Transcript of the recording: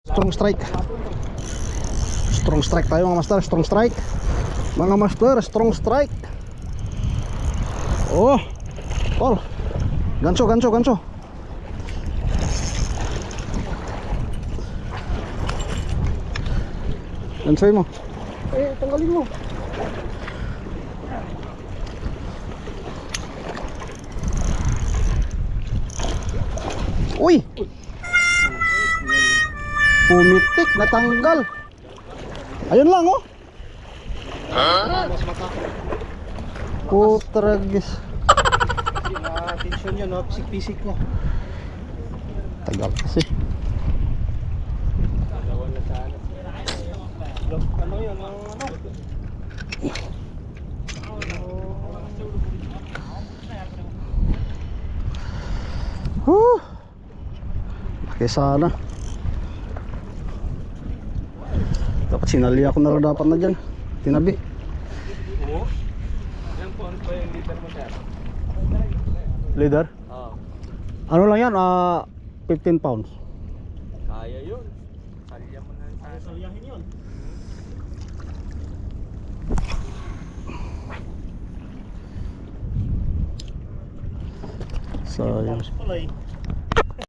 Strong strike. Strong strike tayo mga master. Strong strike. Mga master, strong strike. Oh, tol. Gancho, gancho, gancho. Ganchoy mo. Tanggalin mo. Uy! Pumitik, natanggal. Ayun lang oh. Putragis. Atensyon yun, no? Pisik-pisik mo. Tagal kasi. Ano yun? Ano? Laki sana. Dapat sinali ako na lang dapat na dyan. Tinabi. Oo? Ilang pounds pa yung liter mo, sir? Leader? Oo. Ano lang yan? 15 pounds. Kaya yun. Salya mo na. Salyahin yun. Sayang. Pala eh.